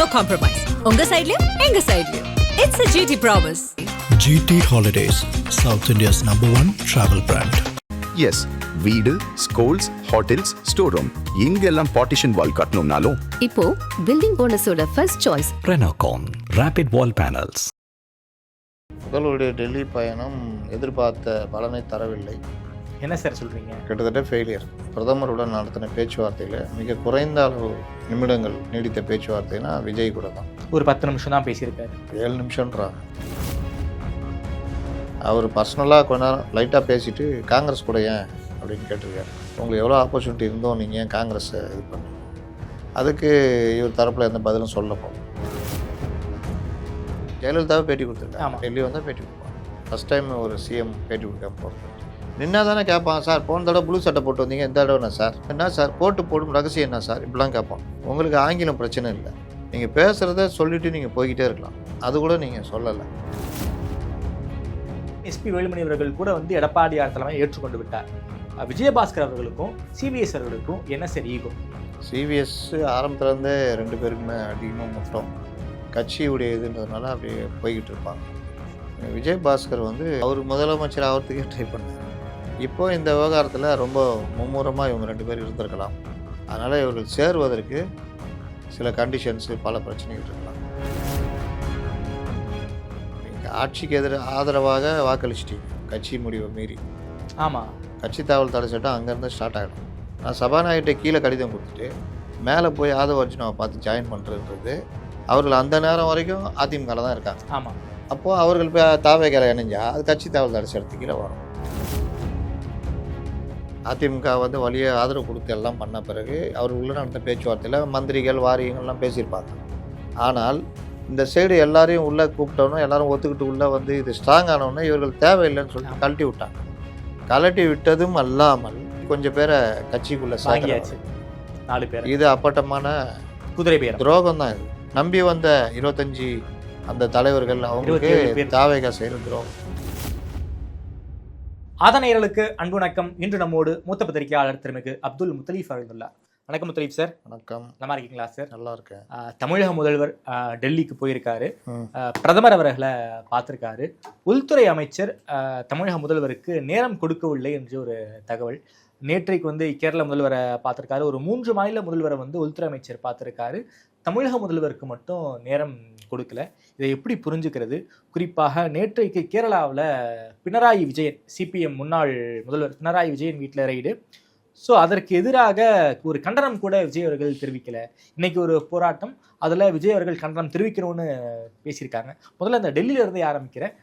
no compromise. உங்க சைடுலயும் எங்க சைடுலயும். It's a GT promise. GT Holidays, South India's #1 travel brand. Yes, வீடு, schools, hotels, store room இங்கெல்லாம் partition wall கட்டணும்னாலும் இப்போ building போனஸோட first choice Renocon Rapid Wall Panels. முதல்வருடைய டெல்லி பயணம் எதிர்பார்த்த பலனை தரவில்லை. என்ன சார் சொல்கிறீங்க? கிட்டத்தட்ட ஃபெயிலியர். பிரதமருடன் நடத்தின பேச்சுவார்த்தையில் மிக குறைந்த அளவு நிமிடங்கள் நீடித்த பேச்சுவார்த்தைனா விஜய் கூட தான். ஒரு 10 நிமிஷம் தான் பேசியிருக்காரு. 7 நிமிஷம்ன்றாங்க. அவர் பர்சனலாக கொஞ்ச நேரம் லைட்டாக பேசிட்டு காங்கிரஸ் கூட ஏன் அப்படின்னு கேட்டிருக்காரு. உங்களுக்கு எவ்வளோ ஆப்பர்ச்சுனிட்டி இருந்தோம், நீங்கள் ஏன் காங்கிரஸை இது பண்ணி. அதுக்கு இவர் தரப்பில் எந்த பதிலும் சொல்ல போகும். ஜெயலலிதாவை பேட்டி கொடுத்துருக்காங்க. ஆமாம், டெல்லி வந்தால் பேட்டி கொடுப்பாங்க. ஃபஸ்ட் டைம் ஒரு சிஎம் பேட்டி கொடுக்காம போகிறது. நின்னா தானே கேட்பான், சார் போன தடவை ப்ளூ சட்டை போட்டு வந்தீங்க, இந்த தடவை என்ன சார், என்ன சார் போடும் ரகசியம் என்ன சார், இப்படிலாம் கேட்பான். உங்களுக்கு ஆங்கிலம் பிரச்சனை இல்லை, நீங்கள் பேசுகிறத சொல்லிவிட்டு நீங்கள் போய்கிட்டே இருக்கலாம். அது கூட நீங்கள் சொல்லலை. எஸ்பி வேலுமணி அவர்கள் கூட வந்து எடப்பாடியார் தலைமை ஏற்றுக்கொண்டு விட்டார். விஜயபாஸ்கர் அவர்களுக்கும் சிபிஎஸ் அவர்களுக்கும் என்ன சரி ஈகோ? சிபிஎஸ் ஆரம்பத்துலேருந்தே 2 பேருக்குமே அதிகமாக மொத்தம் கட்சியுடைய இதுன்றதுனால அப்படியே போய்கிட்டு இருப்பாங்க. விஜயபாஸ்கர் வந்து அவர் முதலமைச்சர் ஆகிறதுக்கே ட்ரை பண்ணார். இப்போ இந்த விவகாரத்தில் ரொம்ப மும்முரமாக இவங்க 2 பேர் இருந்திருக்கலாம். அதனால் இவர்கள் சேருவதற்கு சில கண்டிஷன்ஸு, பல பிரச்சனைகள் இருக்கலாம். நீங்கள் ஆட்சிக்கு ஆதரவாக வாக்களிச்சிட்டீங்க, கட்சி முடிவை மீறி. ஆமாம், கட்சி தாவல் தடை சட்டம் அங்கேருந்து ஸ்டார்ட் ஆகிடும். நான் சபாநாயகர்கிட்ட கீழே கடிதம் கொடுத்துட்டு மேலே போய் ஆதவ அர்ஜுனாவை பார்த்து ஜாயின் பண்ணுறதுன்றது, அவர்கள் அந்த நேரம் வரைக்கும் அதிமுகவில் தான் இருக்காங்க. ஆமாம், அப்போது அவர்கள் தாவேக்கார இணைஞ்சா அது கட்சி தாவல் தடை சட்டத்துக்கு கீழே வரும். அதிமுக வந்து வழியை ஆதரவு கொடுத்து எல்லாம் பண்ண பிறகு அவர் உள்ள நடந்த பேச்சுவார்த்தையில் மந்திரிகள், வாரியங்கள்லாம் பேசியிருப்பாங்க. ஆனால் இந்த சைடு எல்லாரையும் உள்ளே கூப்பிட்டோன்னே எல்லாரும் ஒத்துக்கிட்டு உள்ளே வந்து இது ஸ்ட்ராங் ஆனோடனே இவர்கள் தேவையில்லைன்னு சொல்லிட்டு கழட்டி விட்டாங்க. கழட்டி விட்டதும் அல்லாமல் கொஞ்சம் பேரை கட்சிக்குள்ளே சாங்கியாச்சு. 4 பேர். இது அப்பட்டமான குதிரை பேர் துரோகம் தான். இது நம்பி வந்த 25 அந்த தலைவர்கள் அவங்களுக்கு தாவேகா செய்கிற துரோகம். ஆதனையர்களுக்கு அன்பு வணக்கம். இன்று நம்மோடு மூத்த பத்திரிகையாளர் திருமிகு அப்துல் முத்தலீஃப் அவர்களுள்ளார். வணக்கம் முத்தலீஃப் சார். வணக்கம். நல்லா இருக்கீங்களா சார்? நல்லா இருக்கேன். தமிழக முதல்வர் டெல்லிக்கு போயிருக்காரு. பிரதமர் அவர்களை பார்த்துருக்காரு. உள்துறை அமைச்சர் தமிழக முதல்வருக்கு நேரம் கொடுக்கவில்லை என்று ஒரு தகவல். நேற்றைக்கு வந்து கேரள முதல்வரை பார்த்துருக்காரு. ஒரு 3 மாநில முதல்வரை வந்து உள்துறை அமைச்சர் பார்த்துருக்காரு. தமிழக முதல்வருக்கு மட்டும் நேரம் கொடுக்கல. இதை எப்படி புரிஞ்சுக்கிறது? குறிப்பாக நேற்றைக்கு கேரளாவில் பினராயி விஜயன், சிபிஎம் முன்னாள் முதல்வர் பினராயி விஜயன் வீட்டில் ரைடு. ஸோ அதற்கு எதிராக ஒரு கண்டனம் கூட விஜய் அவர்கள் தெரிவிக்கலை. இன்னைக்கு ஒரு போராட்டம், அதில் விஜய் அவர்கள் கண்டனம் தெரிவிக்கணும்னு பேசியிருக்காங்க. முதல்ல இந்த டெல்லியிலிருந்து ஆரம்பிக்கிறேன்.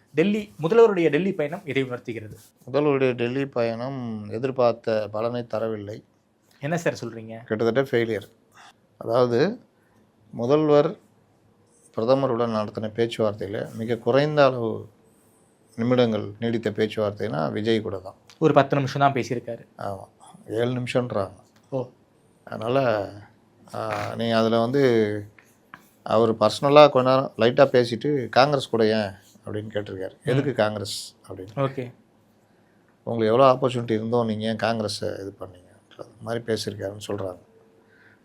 முதல்வருடைய டெல்லி பயணம் இதை உணர்த்துகிறது. முதல்வருடைய டெல்லி பயணம் எதிர்பார்த்த பலனை தரவில்லை. என்ன சார் சொல்கிறீங்க? கிட்டத்தட்ட ஃபெயிலியர். அதாவது முதல்வர் பிரதமருடன் நடத்தின பேச்சுவார்த்தையில் மிக குறைந்த அளவு நிமிடங்கள் நீடித்த பேச்சுவார்த்தைனா விஜய் கூட தான். ஒரு 10 நிமிஷம் தான் பேசியிருக்காரு. ஆமாம், 7 நிமிஷம்ன்றாங்க. ஓ, அதனால் நீங்கள் அதில் வந்து அவர் பர்சனலாக கொஞ்ச நேரம் லைட்டாக பேசிட்டு காங்கிரஸ் கூட ஏன் அப்படின்னு கேட்டிருக்காரு. எதுக்கு காங்கிரஸ் அப்படின்னு. ஓகே, உங்களுக்கு எவ்வளோ ஆப்பர்ச்சுனிட்டி இருந்தோம், நீங்கள் ஏன் காங்கிரஸை இது பண்ணீங்கன்றது மாதிரி பேசியிருக்காருன்னு சொல்கிறாங்க.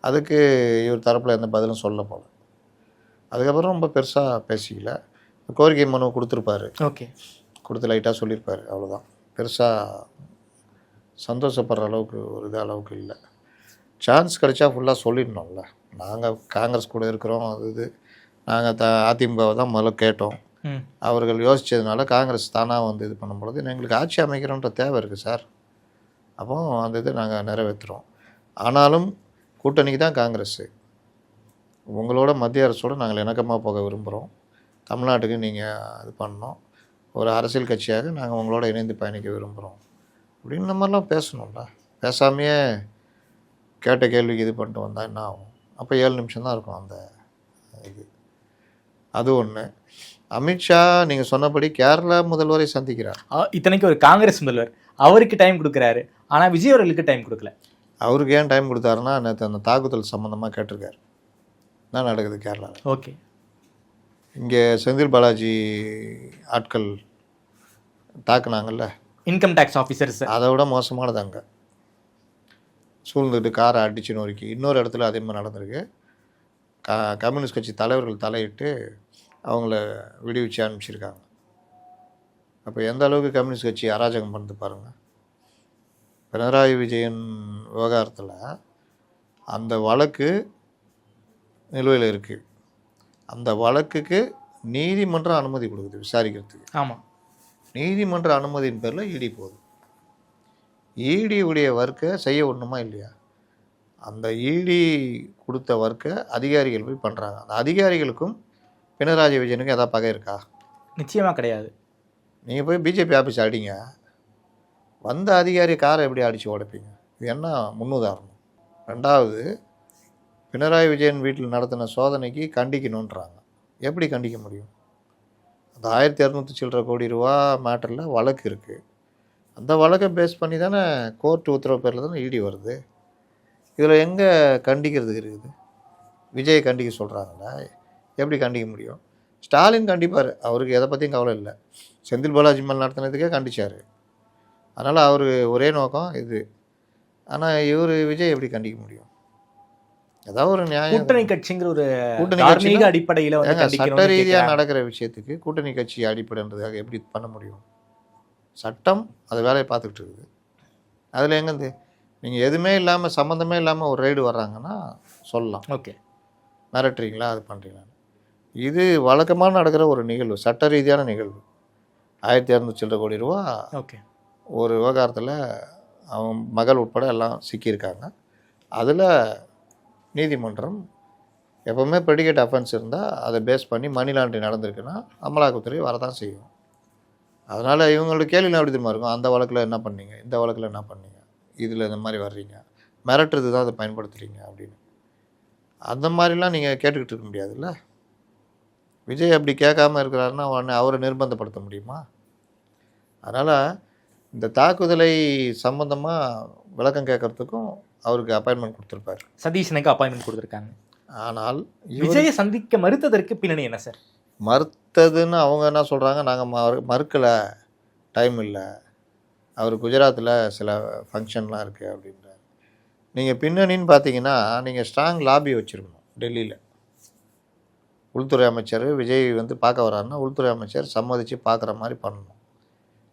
அதுக்கு இவர் தரப்பில் எந்த பதிலும் சொல்ல போல. அதுக்கப்புறம் ரொம்ப பெருசாக பேசிக்கல. கோரிக்கை மனு கொடுத்துருப்பாரு. ஓகே, கொடுத்து லைட்டாக சொல்லியிருப்பார், அவ்வளோதான். பெருசாக சந்தோஷப்படுற அளவுக்கு ஒரு அளவுக்கு இல்லை. சான்ஸ் கிடைச்சா ஃபுல்லாக சொல்லிடணும்ல. நாங்கள் காங்கிரஸ் கூட இருக்கிறோம், அது நாங்கள் அதிமுகவை தான் முதல்ல கேட்டோம். அவர்கள் யோசித்ததுனால காங்கிரஸ் தானாக வந்து இது பண்ணும்பொழுது எங்களுக்கு ஆட்சி அமைக்கிறோன்ற தேவை இருக்குது சார். அப்போ அந்த இது நாங்கள் நிறைவேற்றுறோம். ஆனாலும் கூட்டணிக்கு தான் காங்கிரஸு. உங்களோட மத்திய அரசோடு நாங்கள் இணக்கமாக போக விரும்புகிறோம். தமிழ்நாட்டுக்கு நீங்கள் இது பண்ணோம். ஒரு அரசியல் கட்சியாக நாங்கள் உங்களோட இணைந்து பயணிக்க விரும்புகிறோம் அப்படின்னு இந்த மாதிரிலாம் பேசணும்ல. பேசாமையே கேட்ட கேள்விக்கு இது பண்ணிட்டு வந்தால் என்ன ஆகும்? அப்போ 7 நிமிஷம் தான் இருக்கும் அந்த இது. அது ஒன்று. அமித்ஷா நீங்கள் சொன்னபடி கேரளா முதல்வரை சந்திக்கிறார். இத்தனைக்கு ஒரு காங்கிரஸ் முதல்வர், அவருக்கு டைம் கொடுக்குறாரு. ஆனால் விஜய் அவர்களுக்கு டைம் கொடுக்கல. அவருக்கு ஏன் டைம் கொடுத்தாருன்னா நேற்று அந்த தாக்குதல் சம்மந்தமாக கேட்டிருக்காரு. என்ன நடக்குது கேரளாவில்? ஓகே, இங்கே செந்தில் பாலாஜி ஆட்கள் தாக்குனாங்கல்ல, இன்கம் டேக்ஸ் ஆஃபீஸர்ஸ், அதை விட மோசமானது. அங்கே சூழ்ந்துட்டு காரை அடிச்சு நொறுக்கி இன்னொரு இடத்துல அதே மாதிரி நடந்திருக்கு. கம்யூனிஸ்ட் கட்சி தலைவர்கள் தலையிட்டு அவங்கள விடுவிச்சு அனுப்பிச்சிருக்காங்க. அப்போ எந்த அளவுக்கு கம்யூனிஸ்ட் கட்சி அராஜகம் பண்ணுது பாருங்கள். பினராயி விஜயன் விவகாரத்தில் அந்த வழக்கு நிலுவையில் இருக்குது. அந்த வழக்குக்கு நீதிமன்றம் அனுமதி கொடுக்குது விசாரிக்கிறதுக்கு. ஆமாம், நீதிமன்ற அனுமதியின் பேரில் இடி போகுது. இடி உடைய ஒர்க்கை செய்ய ஒன்றுமா இல்லையா? அந்த இடி கொடுத்த ஒர்க்கை அதிகாரிகள் போய் பண்ணுறாங்க. அந்த அதிகாரிகளுக்கும் பினராயி விஜயனுக்கும் எதாவது பகை இருக்கா? நிச்சயமாக கிடையாது. நீங்கள் போய் பிஜேபி ஆஃபீஸ் அடிங்க, வந்த அதிகாரி காரை எப்படி அடித்து உடைப்பீங்க? இது என்ன முன்னுதாரணம்? ரெண்டாவது, பினராயி விஜயன் வீட்டில் நடத்தின சோதனைக்கு கண்டிக்கணுன்றாங்க. எப்படி கண்டிக்க முடியும்? அந்த 1200 சில்லற கோடி ரூபா மேட்டரில் வழக்கு இருக்குது. அந்த வழக்கை பேஸ் பண்ணி தானே கோர்ட்டு உத்தரவு பேரில் தானே இடி வருது. இதில் எங்கே கண்டிக்கிறதுக்கு இருக்குது? விஜய் கண்டிக்க சொல்கிறாங்களா? எப்படி கண்டிக்க முடியும்? ஸ்டாலின் கண்டிப்பார், அவருக்கு எதை பற்றியும் கவலை இல்லை. செந்தில் பாலாஜி மேல் நடத்தினதுக்கே கண்டிச்சார். அதனால் அவர் ஒரே நோக்கம் இது. ஆனால் இவர் விஜய் எப்படி கண்டிக்க முடியும்? ஏதாவது ஒரு நியாயம். கூட்டணி கட்சிங்கிற ஒரு கூட்டணி தார்மீக அடிப்படையில் சட்ட ரீதியாக நடக்கிற விஷயத்துக்கு கூட்டணி கட்சி அடிப்படைன்றதுக்காக எப்படி பண்ண முடியும்? சட்டம் அது வேலையை பார்த்துக்கிட்டு இருக்குது. அதில் எங்கேருந்து நீங்கள் எதுவுமே இல்லாமல் சம்மந்தமே இல்லாமல் ஒரு ரைடு வர்றாங்கன்னா சொல்லலாம், ஓகே மிரட்டுறீங்களா, அது பண்ணுறீங்களா. இது வழக்கமாக நடக்கிற ஒரு நிகழ்வு, சட்ட ரீதியான நிகழ்வு. 1200 சில்லற கோடி ரூபா ஓகே ஒரு விவகாரத்தில் அவன் மகள் உட்பட எல்லாம் சிக்கியிருக்காங்க. அதில் நீதிமன்றம் எப்போவுமே ப்ரெடிகேட் அஃபென்ஸ் இருந்தால் அதை பேஸ் பண்ணி மணி லாண்ட்ரிங் நடந்திருக்குன்னா அமலாக்கத்துறை வரதான் செய்யும். அதனால் இவங்களோட கேள்விலாம் எப்படி தெரியுமா இருக்கும்? அந்த வழக்கில் என்ன பண்ணீங்க, இந்த வழக்கில் என்ன பண்ணீங்க, இதில் இந்த மாதிரி வர்றீங்க, மிரட்டுறது தான் அதை பயன்படுத்துகிறீங்க அப்படின்னு. அந்த மாதிரிலாம் நீங்கள் கேட்டுக்கிட்டு இருக்க முடியாதுல்ல. விஜய் அப்படி கேட்காம இருக்கிறாருன்னா உடனே அவரை நிர்பந்தப்படுத்த முடியுமா? அதனால் இந்த தாக்குதலை சம்பந்தமாக விளக்கம் கேட்கறதுக்கும் அவருக்கு அப்பாயின்மெண்ட் கொடுத்துருப்பார். சதீஷனுக்கு அப்பாயின்மெண்ட் கொடுத்துருக்காங்க. ஆனால் விஜயை சந்திக்க மறுத்ததற்கு பின்னணி என்ன சார்? மறுத்ததுன்னு அவங்க என்ன சொல்கிறாங்க, நாங்கள் மறுக்கலை, டைம் இல்லை, அவர் குஜராத்தில் சில ஃபங்க்ஷன்லாம் இருக்குது அப்படின்றார். நீங்கள் பின்னணின்னு பார்த்தீங்கன்னா நீங்கள் ஸ்ட்ராங் லாபி வச்சுருக்கணும். டெல்லியில் உள்துறை அமைச்சர் விஜய் வந்து பார்க்க வர்றாருன்னா உள்துறை அமைச்சர் சம்மதித்து பார்க்குற மாதிரி பண்ணணும்.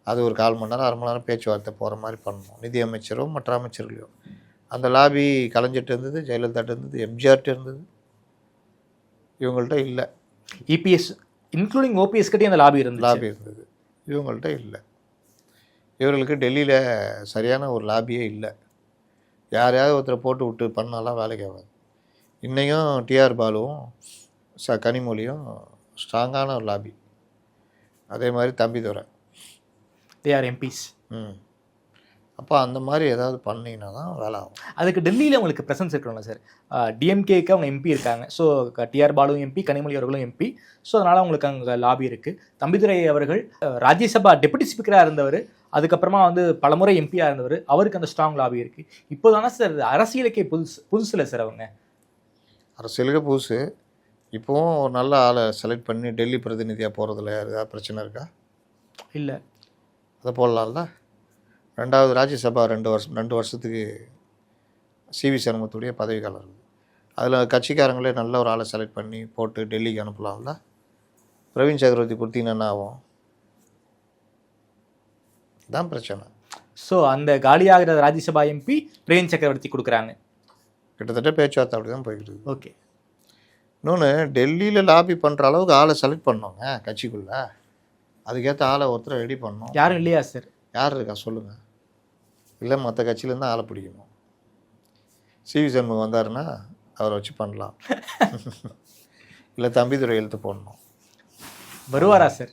அது ஒரு 1/4 மணி நேரம் 1/2 மணி நேரம் பேச்சுவார்த்தை போகிற மாதிரி பண்ணணும். நிதி அமைச்சரோ மற்ற அமைச்சர்களையோ. அந்த லாபி கலைஞ்சிட்டு இருந்தது, ஜெயலலிதாட்ட இருந்தது, எம்ஜிஆர்ட்ட இருந்தது, இவங்கள்ட்ட இல்லை. இபிஎஸ் இன்க்ளூடிங் ஓபிஎஸ் கிட்டே அந்த லாபி இருந்தது, இவங்கள்ட்ட இல்லை. இவர்களுக்கு டெல்லியில் சரியான ஒரு லாபியே இல்லை. யாரையாவது ஒருத்தரை போட்டு விட்டு பண்ணாலாம் வேலைக்கு ஆகாது. இன்றைக்கும் டிஆர் பாலுவும் கனிமொழியும் ஸ்ட்ராங்கான ஒரு லாபி. அதே மாதிரி தம்பிதுரை, தே ஆர் எம்பிஸ். அப்போ அந்த மாதிரி ஏதாவது பண்ணிங்கன்னா தான் வேலை ஆகும். அதுக்கு டெல்லியில் உங்களுக்கு ப்ரெசன்ஸ் இருக்கணும்ல சார். டிஎம்கேக்கு அவங்க எம்பி இருக்காங்க. So TR Baalu MP, Kanimozhi அவர்களும் எம்பி. ஸோ அதனால் அவங்களுக்கு அங்கே லாபி இருக்குது. தம்பிதுரை அவர்கள் ராஜ்யசபா டெபுட்டி ஸ்பீக்கராக இருந்தவர், அதுக்கப்புறமா வந்து பலமுறை எம்பியாக இருந்தவர், அவருக்கு அந்த ஸ்ட்ராங் லாபி இருக்குது. இப்போ தானே சார் அரசியலுக்கே புதுசில் சார் அவங்க. அரசியலுக்கு புதுசு. இப்போவும் ஒரு நல்ல ஆளை செலக்ட் பண்ணி டெல்லி பிரதிநிதியாக போகிறதுல ஏதாவது பிரச்சனை இருக்கா? இல்லை, அதை போடலாம்ல. 2வது ராஜ்யசபா 2 வருஷத்துக்கு சிவி சண்முகத்துடைய பதவி காலம் இருக்குது. அதில் கட்சிக்காரங்களே நல்ல ஒரு ஆளை செலக்ட் பண்ணி போட்டு டெல்லிக்கு அனுப்பலாம்ல. பிரவீன் சக்கரவர்த்தி கொடுத்தீங்கன்னா என்ன ஆகும்? தான் பிரச்சனை. ஸோ அந்த காலியாகிற ராஜ்யசபா எம்பி பிரவீன் சக்கரவர்த்தி கொடுக்குறாங்க. கிட்டத்தட்ட பேச்சுவார்த்தை அப்படி தான் போய்கிட்டு. ஓகே. இன்னொன்று, டெல்லியில் லாபி பண்ணுற அளவுக்கு ஆளை செலக்ட் பண்ணோங்க கட்சிக்குள்ளே. அதுக்கேற்ற ஆளை ஒருத்தர் ரெடி பண்ணணும். யாரும் இல்லையா சார்? யார் இருக்கா சொல்லுங்கள். இல்லை, மற்ற கட்சியிலேருந்து ஆளை பிடிக்கணும். சிவி சண்முகம் வந்தாருன்னா அவரை வச்சு பண்ணலாம். இல்லை தம்பிதுரை எழுத்து போடணும். வருவாரா சார்?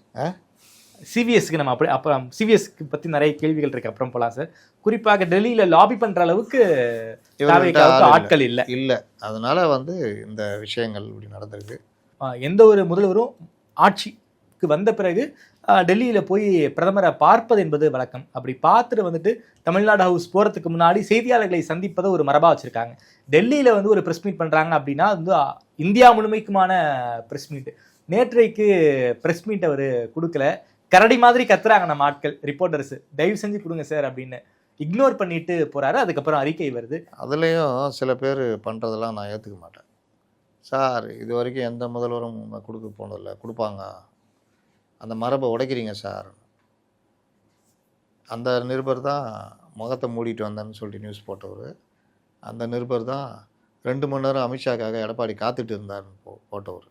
சிவிஎஸ்க்கு நம்ம அப்படி அப்போ சிவிஎஸ்க்கு பற்றி நிறைய கேள்விகள் இருக்குது, அப்புறம் போகலாம் சார். குறிப்பாக டெல்லியில் லாபி பண்ணுற அளவுக்கு ஆட்கள் இல்லை. அதனால் வந்து இந்த விஷயங்கள் இப்படி நடந்திருக்கு. எந்த ஒரு முதல்வரும் ஆட்சிக்கு வந்த பிறகு டெல்லியில் போய் பிரதமரை பார்ப்பது என்பது வழக்கம். அப்படி பார்த்துட்டு வந்துட்டு தமிழ்நாடு ஹவுஸ் போகிறதுக்கு முன்னாடி செய்தியாளர்களை சந்திப்பதை ஒரு மரபாக வச்சுருக்காங்க. டெல்லியில் வந்து ஒரு ப்ரெஸ் மீட் பண்ணுறாங்க அப்படின்னா வந்து இந்தியா முழுமைக்குமான ப்ரெஸ் மீட். நேற்றைக்கு ப்ரெஸ் மீட் அவர் கொடுக்கல. கரடி மாதிரி கத்துறாங்க நம்ம ஆட்கள், ரிப்போர்ட்டர்ஸ், தயவு செஞ்சு கொடுங்க சார் அப்படின்னு இக்னோர் பண்ணிட்டு போகிறாரு. அதுக்கப்புறம் அறிக்கை வருது. அதுலேயும் சில பேர் பண்ணுறதெல்லாம் நான் ஏற்றுக்க மாட்டேன். சார் இது வரைக்கும் எந்த முதல்வரும் கொடுக்க போனதில்லை, கொடுப்பாங்க, அந்த மரபை உடைக்கிறீங்க சார். அந்த நிருபர் தான் முகத்தை மூடிட்டு வந்தேன்னு சொல்லிட்டு நியூஸ் போட்டவர். அந்த நிருபர் தான் 2 மணி நேரம் அமித்ஷாக்காக எடப்பாடி காத்துட்டு இருந்தார்னு போட்டவர்.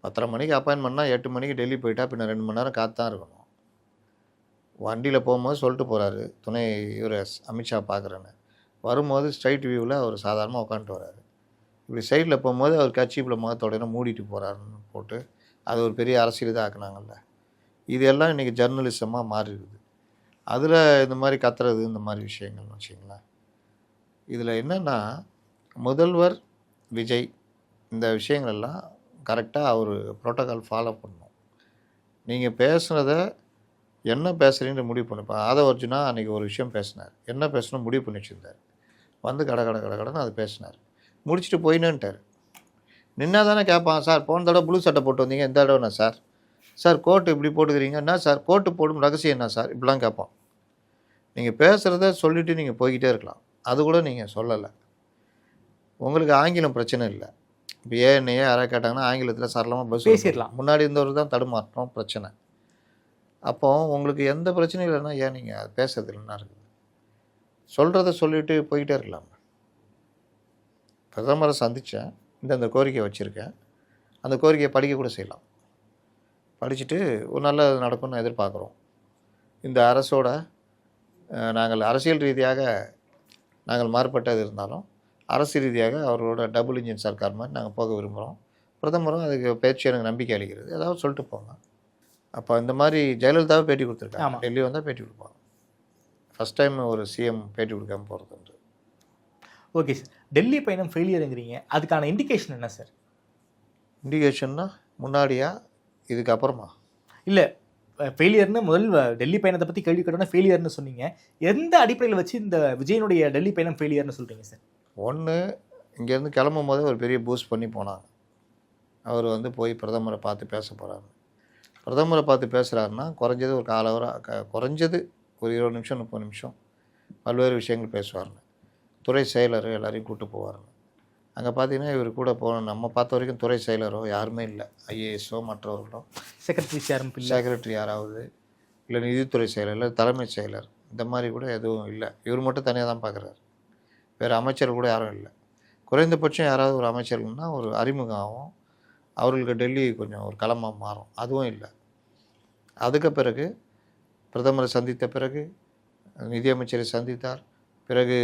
10:30 மணிக்கு அப்பாயின்மெண்ட்னா 8 மணிக்கு டெல்லி போயிட்டா பின்ன 2 மணி நேரம் காத்து தான் இருக்கணும். வண்டியில் போகும்போது சொல்லிட்டு போகிறாரு, துணை இவர் அமித்ஷா பார்க்குறேன்னு. வரும்போது ஸ்ட்ரைட் வியூவில் அவர் சாதாரணமாக உட்காந்துட்டு வர்றாரு. இப்படி சைடில் போகும்போது அவர் கட்சிப்பில் முகத்தோட மூடிட்டு போகிறாருன்னு போட்டு அது ஒரு பெரிய அரசியல் தான் ஆக்குனாங்கல்ல. இது எல்லாம் இன்றைக்கி ஜர்னலிசமாக மாறிடுது. அதில் இந்த மாதிரி கத்துறது, இந்த மாதிரி விஷயங்கள்னு வச்சிங்களேன். இதில் என்னென்னா, முதல்வர் விஜய் இந்த விஷயங்களெல்லாம் கரெக்டாக அவர் ப்ரோட்டோக்கால் ஃபாலோ பண்ணணும். நீங்கள் பேசுனத என்ன பேசுகிறீங்கன்னு முடிவு பண்ணு. இப்போ ஆதவ அர்ஜுனா அன்றைக்கி ஒரு விஷயம் பேசினார், என்ன பேசணும் முடிவு பண்ணி வச்சுருந்தார். வந்து கடன்னு அது பேசினார், முடிச்சுட்டு போயின்னுட்டார். நின்னா தானே கேட்பான், சார் போன தடவை ப்ளூ சட்டை போட்டு வந்தீங்க, இந்த தடவைண்ணா சார், சார் கோட்டு இப்படி போட்டுக்கிறீங்க, என்ன சார் கோட்டு போடும் ரகசியம் என்ன சார், இப்படிலாம் கேட்பான். நீங்கள் பேசுகிறத சொல்லிவிட்டு நீங்கள் போய்கிட்டே இருக்கலாம். அது கூட நீங்கள் சொல்லலை. உங்களுக்கு ஆங்கிலம் பிரச்சனை இல்லை. இப்போ ஏன்னையே யாராவது கேட்டாங்கன்னா ஆங்கிலத்தில் சரளமாக பஸ் பேசிடலாம். முன்னாடி இருந்தவர் தான் தடுமாற்றம் பிரச்சனை. அப்போ உங்களுக்கு எந்த பிரச்சனையும் இல்லைன்னா ஏன் நீங்கள் அது பேசுறது இல்லைன்னா இருக்குது. சொல்கிறத சொல்லிவிட்டு போய்கிட்டே இருக்கலாம். பிரதமரை சந்தித்தேன், இந்த கோரிக்கை வச்சுருக்கேன், அந்த கோரிக்கையை படிக்க கூட செய்யலாம். படிச்சுட்டு ஒரு நல்லது நடக்கும்னு எதிர்பார்க்குறோம். இந்த அரசோட நாங்கள் அரசியல் ரீதியாக நாங்கள் மாறுபட்டது இருந்தாலும் அரசு ரீதியாக அவர்களோட டபுள் இன்ஜின் சர்க்கார் மாதிரி நாங்கள் போக விரும்புகிறோம். பிரதமரும் அதுக்கு பேச்சு எனக்கு நம்பிக்கை அளிக்கிறது. ஏதாவது சொல்லிட்டு போங்க. அப்போ இந்த மாதிரி ஜெயலலிதாவை பேட்டி கொடுத்துருக்காங்க, டெல்லி வந்தால் பேட்டி கொடுப்பாங்க. ஃபஸ்ட் டைம் ஒரு சிஎம் பேட்டி கொடுக்காமல் போகிறது. ஓகே சார், டெல்லி பயணம் ஃபெயிலியருங்கிறீங்க, அதுக்கான இண்டிகேஷன் என்ன சார்? இண்டிகேஷன்னா முன்னாடியா இதுக்கப்புறமா? இல்லை, ஃபெயிலியர்னு முதல் டெல்லி பயணத்தை பற்றி கேள்வி கேட்டோன்னா ஃபெயிலியர்னு சொன்னீங்க. எந்த அடிப்படையில் வச்சு இந்த விஜயனுடைய டெல்லி பயணம் ஃபெயிலியர்னு சொல்கிறீங்க சார்? ஒன்று, இங்கேருந்து கிளம்பும் போதே ஒரு பெரிய பூஸ்ட் பண்ணி போனாங்க. அவர் வந்து போய் பிரதமரை பார்த்து பேச போகிறாரு. பிரதமரை பார்த்து பேசுகிறாருன்னா குறைஞ்சது ஒரு கால் ஹவராக, குறைஞ்சது ஒரு 20 நிமிஷம் 30 நிமிஷம் பல்வேறு விஷயங்கள் பேசுவாருங்க. துறை செயலர் எல்லாரையும் கூப்பிட்டு போவாருங்க. அங்கே பார்த்தீங்கன்னா இவர் கூட போன நம்ம பார்த்த வரைக்கும் துறை செயலரோ யாருமே இல்லை. ஐஏஎஸ்ஸோ மற்றவர்களோ, செக்ரட்டரி யாராவது இல்லை, நிதித்துறை செயலர் இல்லை, தலைமைச் செயலர், இந்த மாதிரி கூட எதுவும் இல்லை. இவர் மட்டும் தனியாக தான் பார்க்குறாரு. வேறு அமைச்சர் கூட யாரும் இல்லை. குறைந்தபட்சம் யாராவது ஒரு அமைச்சர்கள்னால் ஒரு அறிமுகம் ஆகும், அவர்களுக்கு டெல்லி கொஞ்சம் ஒரு களமாக மாறும். அதுவும் இல்லை. அதுக்கு பிறகு பிரதமரை சந்தித்த பிறகு நிதியமைச்சரை சந்தித்தார், பிறகு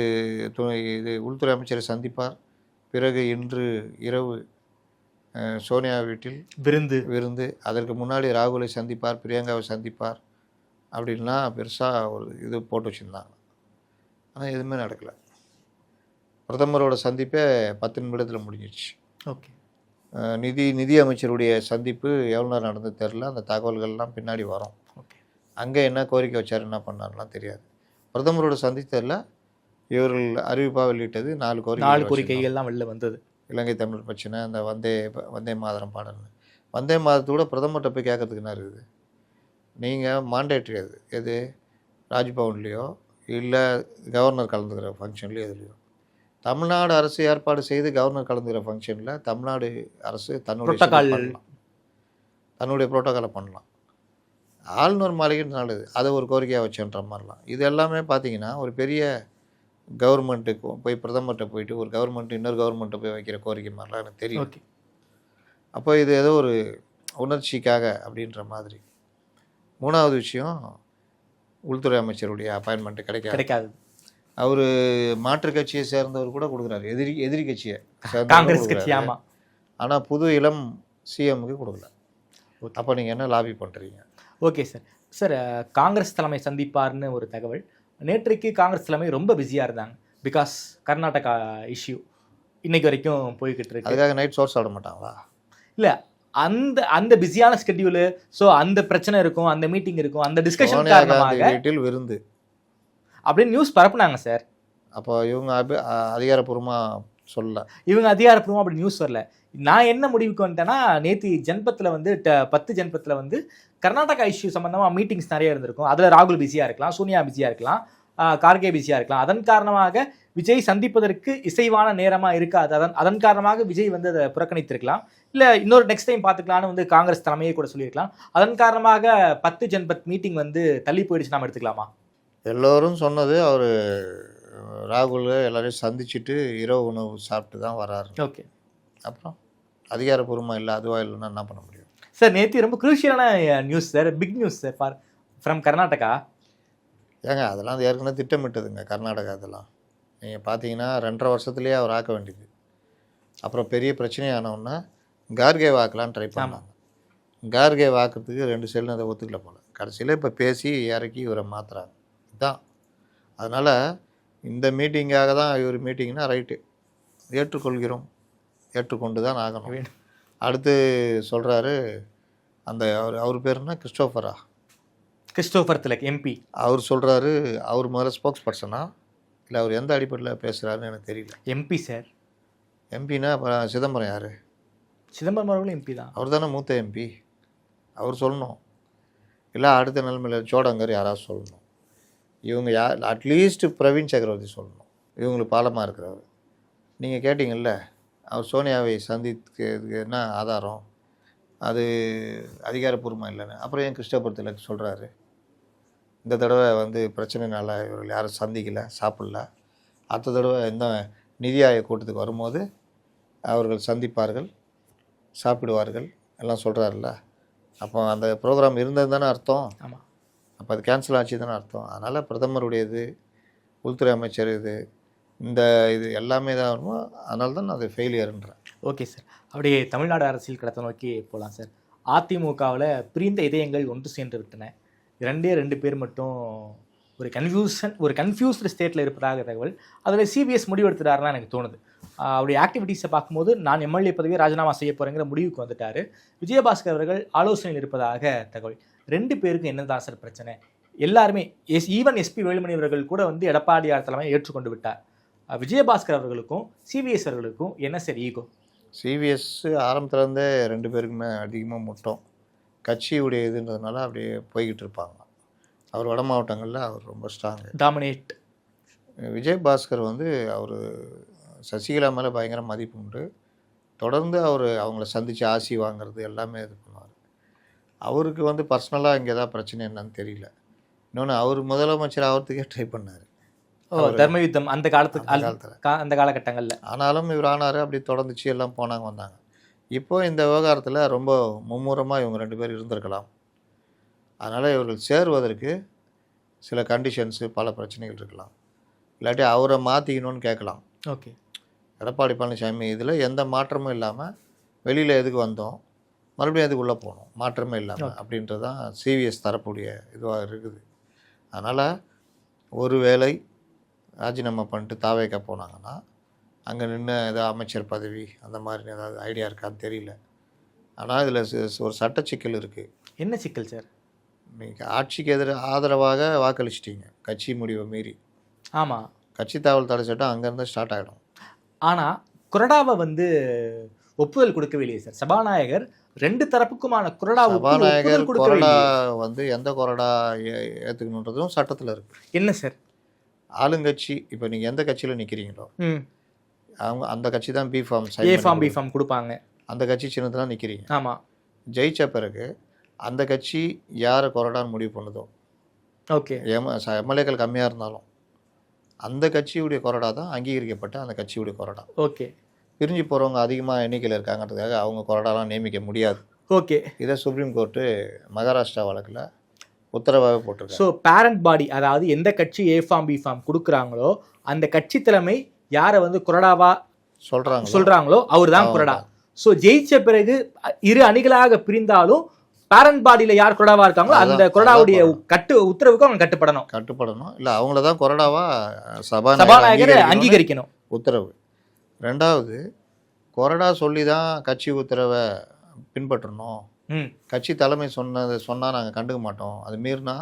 உள்துறை அமைச்சரை சந்திப்பார், பிறகு இன்று இரவு சோனியா வீட்டில் விருந்து, அதற்கு முன்னாடி ராகுலை சந்திப்பார், பிரியங்காவை சந்திப்பார் அப்படின்லாம் பெருசாக ஒரு இது போட்டு வச்சுருந்தாங்க. ஆனால் எதுவுமே நடக்கலை. பிரதமரோட சந்திப்பே 10 நிமிடத்தில் முடிஞ்சிடுச்சு. ஓகே. நிதி அமைச்சருடைய சந்திப்பு எவ்வளோ நேரம் நடந்தது தெரில. அந்த தகவல்கள்லாம் பின்னாடி வரும். ஓகே. அங்கே என்ன கோரிக்கை வச்சார், என்ன பண்ணாருலாம் தெரியாது. பிரதமரோட சந்தித்ததில் இவர்கள் அறிவிப்பாக வெளியிட்டது 4 கோரிக்கைகள்லாம் வெளில வந்தது. இலங்கை தமிழ் பிரச்சனை, அந்த வந்தே மாதரம் பாடல்னு. வந்தே மாதத்தோட பிரதமர்கிட்ட போய் கேட்கறதுக்கு என்ன இருக்குது? நீங்கள் மாண்டேட்ரி அது எது, ராஜ்பவன்லேயோ இல்லை கவர்னர் கலந்துக்கிற ஃபங்க்ஷன்லேயோ எதுலையோ. தமிழ்நாடு அரசு ஏற்பாடு செய்து கவர்னர் கலந்துக்கிற ஃபங்க்ஷனில் தமிழ்நாடு அரசு தன்னுடைய புரோட்டோக்காலை பண்ணலாம். ஆளுநர் மாளிகை நல்லது, அதை ஒரு கோரிக்கையாக வச்சுன்ற மாதிரிலாம். இது எல்லாமே பார்த்தீங்கன்னா ஒரு பெரிய கவர்மெண்ட்டுக்கு போய் பிரதமர்கிட்ட போயிட்டு ஒரு கவர்மெண்ட் இன்னொரு கவர்மெண்ட்டை போய் வைக்கிற கோரிக்கை மாதிரிலாம் எனக்கு தெரியும். ஓகே. அப்போ இது ஏதோ ஒரு உணர்ச்சிக்காக அப்படின்ற மாதிரி. 3வது விஷயம், உள்துறை அமைச்சருடைய அப்பாயின்மெண்ட்டு கிடைக்காது. அவர் மாற்றுக் கட்சியை சேர்ந்தவர் கூட கொடுக்குறாரு, எதிரி கட்சியை காங்கிரஸ் கட்சி. ஆமாம். ஆனால் புது இளம் சிஎம்முக்கு கொடுக்கல. அப்போ நீங்கள் என்ன லாபி பண்ணுறீங்க? Okay sir. சார், காங்கிரஸ் தலைமை சந்திப்பார்னு ஒரு தகவல். நேற்றைக்கு காங்கிரஸ் தலைமை ரொம்ப பிஸியாக இருந்தாங்க, பிகாஸ் கர்நாடகா இஷ்யூ இன்னைக்கு வரைக்கும் போய்கிட்டு இருக்கு. அதுக்காக நைட் சோர்ஸ் ஆட மாட்டாங்களா? இல்லை, அந்த பிஸியான ஸ்கெட்யூலு, ஸோ அந்த பிரச்சனை இருக்கும், அந்த மீட்டிங் இருக்கும், அந்த டிஸ்கஷன் காரணமாக வீட்டில் விருந்து அப்படின்னு நியூஸ் பரப்புனாங்க சார். அப்போ இவங்க அதிகாரப்பூர்வமாக சொல்லல. இவங்க அதிகாரப்பூர்வமாக அப்படி நியூஸ் வரல. நான் என்ன முடிவுக்கு வந்துட்டேன்னா, நேற்று ஜன்பத்தில் வந்து 10 ஜன்பத்தில் வந்து கர்நாடகா இஷ்யூ சம்மந்தமாக மீட்டிங்ஸ் நிறைய இருந்திருக்கும். அதில் ராகுல் பிஸியாக இருக்கலாம், சோனியா பிஸியாக இருக்கலாம். கார்கே பிஸியாக இருக்கலாம். அதன் காரணமாக விஜய் சந்திப்பதற்கு இசைவான நேரமாக இருக்காது. அதன் காரணமாக விஜய் வந்து அதை புறக்கணித்திருக்கலாம். இல்லை இன்னொரு நெக்ஸ்ட் டைம் பார்த்துக்கலான்னு வந்து காங்கிரஸ் தலைமையை கூட சொல்லியிருக்கலாம். அதன் காரணமாக 10 ஜன்பத் மீட்டிங் வந்து தள்ளி போயிடுச்சு நாம் எடுத்துக்கலாமா? எல்லோரும் சொன்னது அவர் ராகுல் எல்லாரையும் சந்திச்சுட்டு இரவு உணவு சாப்பிட்டு தான் வராரு. ஓகே, அப்புறம் அதிகாரப்பூர்வமாக இல்லை அதுவாக இல்லைன்னா என்ன பண்ண முடியும் சார்? நேற்று ரொம்ப குரூஷியலான news sir, big news sir from Karnataka. ஏங்க அதெல்லாம் அது ஏற்கனவே திட்டமிட்டதுங்க கர்நாடகா. இதெல்லாம் நீங்கள் பார்த்தீங்கன்னா 2.5 வருஷத்துலேயே அவர் ஆக்க வேண்டியது. அப்புறம் பெரிய பிரச்சனையானவுன்னா கார்கே வாக்கலான்னு ட்ரை பண்ணாங்க. கார்கே வாக்குறதுக்கு 2 சைடில் அதை ஒத்துக்கல போல். கடைசியில் இப்போ பேசி இறக்கி இவரை மாற்றுறாங்க. இதுதான். அதனால் இந்த மீட்டிங்காக தான் இவர் மீட்டிங்னா ரைட்டு, ஏற்றுக்கொள்கிறோம், ஏற்றுக்கொண்டு தான் ஆகணும். அடுத்து சொல்கிறாரு அந்த அவர் பேருன்னா கிறிஸ்டோபர் திலக் எம்பி. அவர் சொல்கிறாரு அவர் முதல்ல ஸ்போக்ஸ் பர்சனா இல்லை அவர் எந்த அடிப்படையில் பேசுகிறாருன்னு எனக்கு தெரியல. MP sir. எம்பினா அப்புறம் சிதம்பரம் யார்? சிதம்பரம் அவர்களும் எம்பி தான். அவர் தானே மூத்த எம்பி, அவர் சொல்லணும். இல்லை அடுத்த நிலைமையில் ஜோடங்கர் யாராவது சொல்லணும். இவங்க அட்லீஸ்ட் பிரவீன் சக்கரவர்த்தி சொல்லணும், இவங்களுக்கு பாலமாக இருக்கிறவர். நீங்கள் கேட்டிங்கல்ல அவர் சோனியாவை சந்திக்கிறதுக்கு என்ன ஆதாரம், அது அதிகாரப்பூர்வமாக இல்லைன்னு. அப்புறம் ஏன் கிறிஸ்டோபர் திலக் சொல்கிறாரு இந்த தடவை வந்து பிரச்சனைனால இவர்கள் யாரும் சந்திக்கலை, சாப்பிடல, அடுத்த தடவை இந்த நிதி ஆயோக் கூட்டத்துக்கு வரும்போது அவர்கள் சந்திப்பார்கள், சாப்பிடுவார்கள் எல்லாம் சொல்கிறாருல்ல. அப்போ அந்த ப்ரோக்ராம் இருந்தது தானே அர்த்தம். ஆமாம். அப்போ அது கேன்சல் ஆச்சு தானே அர்த்தம். அதனால் பிரதமருடையது, உள்துறை அமைச்சர் இது எல்லாமே தான் வருமோ. அதனால தான் நான் அது ஃபெயிலியர்ன்றேன். ஓகே சார், அப்படியே தமிழ்நாடு அரசியல் கடத்தை நோக்கி போகலாம் சார். அதிமுகவில் பிரிந்த இதயங்கள் ஒன்று சேர்ந்து விட்டன. 2 பேர் மட்டும் ஒரு கன்ஃபியூஸ்டு ஸ்டேட்டில் இருப்பதாக தகவல். அதில் சிபிஎஸ் முடிவெடுத்துட்டாருன்னா எனக்கு தோணுது. அவருடைய ஆக்டிவிட்டீஸை பார்க்கும்போது நான் எம்எல்ஏ பதவியை ராஜினாமா செய்ய போகிறேங்கிற முடிவுக்கு வந்துட்டார். விஜயபாஸ்கர் அவர்கள் ஆலோசனையில் இருப்பதாக தகவல். 2 பேருக்கும் என்ன தான் சார் பிரச்சனை? எல்லாருமே ஈவன் எஸ்பி வேலுமணி அவர்கள் கூட வந்து எடப்பாடியார் தலைமையை ஏற்றுக்கொண்டு விட்டார். விஜயபாஸ்கர் அவர்களுக்கும் சிபிஎஸ் அவர்களுக்கும் என்ன சார் ஈகோ? சிபிஎஸ் ஆரம்பத்துலேருந்தே 2 பேருக்குமே அதிகமாக முட்டம். கட்சியுடைய இதுன்றதுனால அப்படியே போய்கிட்டு இருப்பாங்க. அவர் வட மாவட்டங்களில் அவர் ரொம்ப ஸ்ட்ராங்கு, டாமினேட். விஜயபாஸ்கர் வந்து அவர் சசிகலா மேலே பயங்கர மதிப்பு உண்டு. தொடர்ந்து அவங்கள சந்தித்து ஆசி வாங்கிறது எல்லாமே இது பண்ணுவார். அவருக்கு வந்து பர்சனலாக இங்கே தான் பிரச்சனை என்னன்னு தெரியல. இன்னொன்று அவர் முதலமைச்சர் ஆகிறதுக்கே ட்ரை பண்ணார். தர்ம யுத்தம் அந்த காலகட்டங்களில். ஆனாலும் இவர் ஆனார், அப்படி தொடர்ந்துச்சு, எல்லாம் போனாங்க வந்தாங்க. இப்போ இந்த விவகாரத்தில் ரொம்ப மும்முரமாக இவங்க 2 பேர் இருந்திருக்கலாம். அதனால் இவர்கள் சேருவதற்கு சில கண்டிஷன்ஸு, பல பிரச்சனைகள் இருக்கலாம். இல்லாட்டி அவரை மாற்றிக்கணும்னு கேட்கலாம். ஓகே, எடப்பாடி பழனிசாமி இதில் எந்த மாற்றமும் இல்லாமல் வெளியில் எதுக்கு வந்தோம், மறுபடியும் எதுக்கு உள்ளே போகணும், மாற்றமே இல்லாமல் அப்படின்றது தான் சிவிஎஸ் தரப்புடைய இதுவாக இருக்குது. அதனால் ஒரு வேளை ராஜினாமா பண்ணிட்டு தாவேக்கா போனாங்கன்னா அங்கே நின்று ஏதாவது அமைச்சர் பதவி அந்த மாதிரி ஏதாவது ஐடியா இருக்கான்னு தெரியல. ஆனால் இதில் ஒரு சட்ட சிக்கல் இருக்குது. என்ன சிக்கல் சார்? நீங்கள் ஆட்சிக்கு ஆதரவாக வாக்களிச்சிட்டிங்க கட்சி முடிவை மீறி. ஆமாம், கட்சி தாவல் தடை சட்டம் அங்கேருந்து ஸ்டார்ட் ஆகிடும். ஆனால் கொறடாவை வந்து ஒப்புதல் கொடுக்கவே இல்லையே சார். சபாநாயகர் 2 தரப்புக்குமான சபாநாயகர் கொறடா வந்து எந்த கொறடா ஏற்றுக்கணுன்றதும் சட்டத்தில் இருக்குது. என்ன சார்? ஆளுங்கட்சி இப்போ நீங்கள் எந்த கட்சியில் நிற்கிறீங்களோ அவங்க அந்த கட்சி தான் பி ஃபார்ம் கொடுப்பாங்க. அந்த கட்சி சின்னத்தில் நிற்கிறீங்க. ஆமாம். ஜெயிச்ச பிறகு அந்த கட்சி யாரை கொறடான்னு முடிவு பண்ணுதோ, ஓகே, எம்எல்ஏக்கள் கம்மியாக இருந்தாலும் அந்த கட்சியுடைய கொறடா தான் அங்கீகரிக்கப்பட்ட அந்த கட்சியுடைய கொறடா. ஓகே, பிரிஞ்சு போகிறவங்க அதிகமாக எண்ணிக்கையில் இருக்காங்கிறதுக்காக அவங்க கொறடாலாம் நியமிக்க முடியாது. ஓகே, இதை சுப்ரீம் கோர்ட்டு மகாராஷ்டிரா வழக்கில் உத்தரவாக போட்டிருக்காங்க. ஸோ பேரண்ட் பாடி, அதாவது எந்த கட்சி ஏ ஃபார்ம் பி ஃபார்ம் கொடுக்குறாங்களோ அந்த கட்சி தலைமை யாரை வந்து கொறடாவா சொல்கிறாங்களோ அவர் தான் கொறடா. ஸோ ஜெயிச்ச பிறகு 2 அணிகளாக பிரிந்தாலும் பேரண்ட் பாடியில் யார் கொறடாவா இருக்காங்களோ அந்த கொறடாவுடைய உத்தரவுக்கு அவங்க கட்டுப்படணும். இல்லை அவங்கள தான் கொறடாவா சபாநாயகர் அங்கீகரிக்கணும் உத்தரவு. 2வது கொறடா சொல்லி தான் கட்சி உத்தரவை பின்பற்றணும். கட்சி தலைமை சொன்னால் நாங்கள் கண்டுக்க மாட்டோம், அது மீறினா